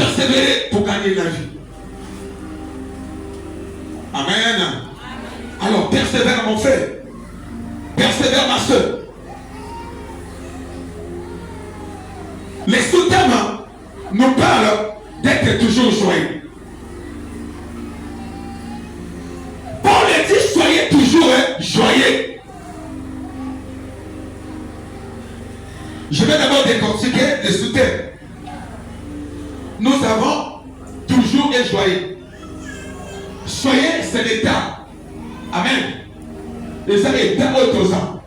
persévérer pour gagner la vie. Amen. Alors persévère mon frère. Persévère ma soeur. Les sous-thèmes nous parlent d'être toujours joyeux. Paul dit soyez toujours joyeux. Je vais d'abord décortiquer les sous-thèmes. Nous avons toujours être joyeux. Soyez, c'est l'état. Amen. Et ça est état autres ans.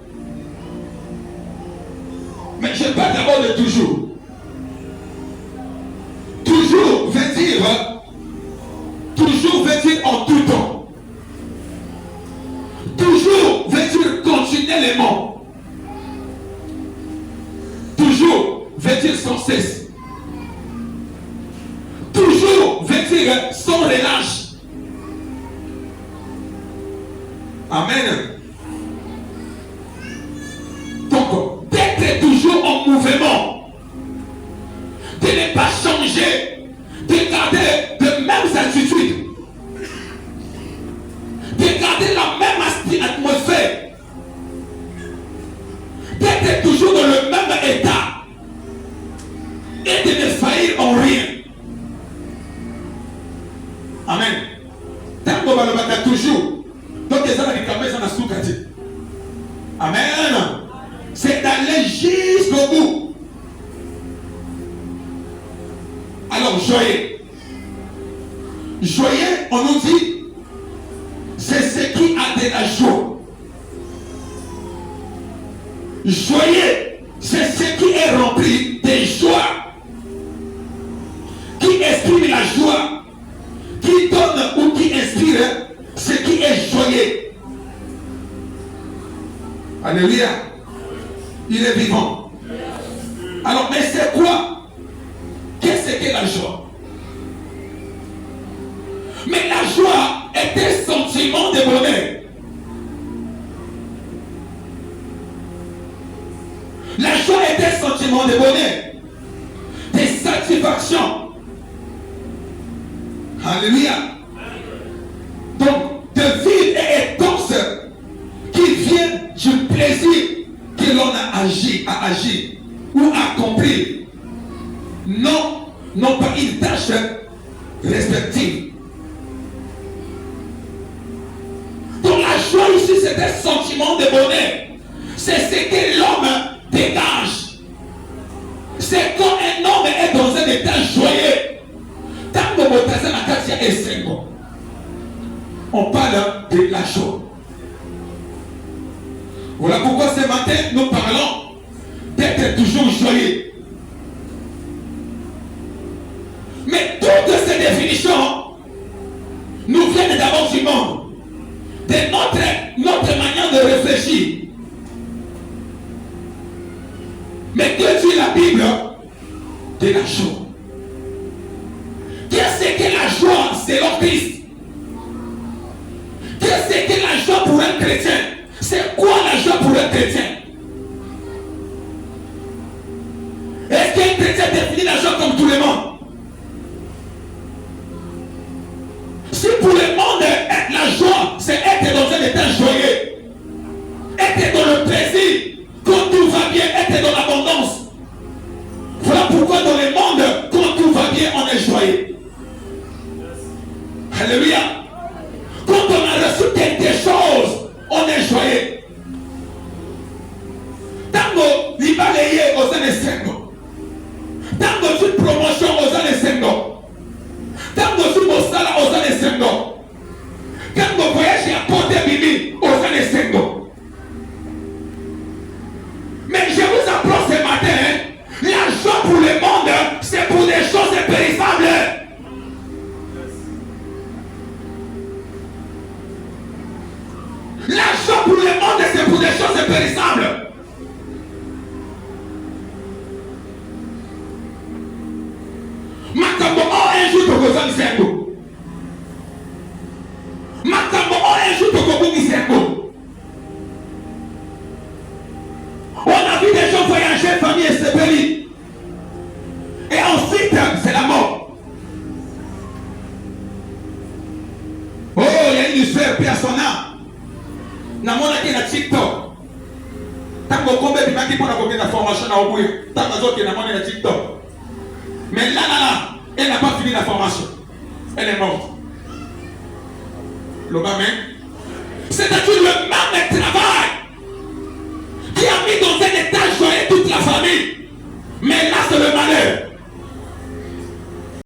Mais je parle d'abord de toujours. Toujours veut dire en tout temps. Toujours veut dire continuellement. Toujours veut dire sans cesse. Toujours veut dire sans relâche. Amen. Donc, d'être toujours en mouvement, de ne pas changer, de garder de mêmes attitudes, de garder la même atmosphère, d'être toujours dans le même état et de ne faillir en rien. Amen. Tant qu'on va le battre toujours. Donc, amen. C'est d'aller jusqu'au bout. Alors, joyeux. Joyeux, on nous dit, c'est ce qui a de la joie. Joyeux, c'est ce qui est rempli de joie. Qui exprime la joie. Qui donne ou qui inspire ce qui est joyeux. Alléluia. Il est vivant. Alors, mais c'est quoi? Qu'est-ce que la joie? Mais la joie est un sentiment de bonheur. La joie est un sentiment de bonheur, de satisfaction. Alléluia. Donc, de vivre et intense qui vient du plaisir que l'on a agi ou accompli. Non pas une tâche respective. Donc la joie ici, c'est un sentiment de bonheur. C'est ce que l'homme dégage. C'est quand un homme est dans un état joyeux. Tant que on parle de la joie. Voilà pourquoi ce matin, nous parlons d'être toujours joyeux. Mais toutes ces définitions nous viennent d'abord du monde, de notre manière de réfléchir. Mais que dit la Bible de la joie? Qu'est-ce que la joie selon Christ? Qu'est-ce que la joie pour un chrétien? C'est quoi la joie pour un chrétien? Est-ce qu'un chrétien définit la joie comme tout le monde? Si pour le monde, la joie, c'est être dans un état joyeux, être dans le plaisir, quand tout va bien, être dans l'abondance. Voilà pourquoi dans le monde, quand tout va bien, on est joyeux. Alléluia. Quand on a reçu quelque chose, on est joyeux. Tango, l'Ibaleye aux années 50. Tango, une promotion aux années 50. Tango, une Mossala aux années 50. Tango, voyage à Porte Bibi aux années 50. Mais je vous apprends ce matin, la joie pour le monde, c'est pour des choses périssables. La joie pour le monde, c'est pour des choses périssables. Makambo un jour to kozan sengo. Makambo un jour to kobuki sengo. On a vu des gens voyager, famille et s'épeler. Et ensuite, c'est la mort. père, paix à son âme. Namonaki na TikTok. Tant qu'on combat, il m'a dit pour la formation à Obouya. Tant qu'on a namoni na TikTok. Mais là, elle n'a pas fini la formation. Elle est morte. Le maman.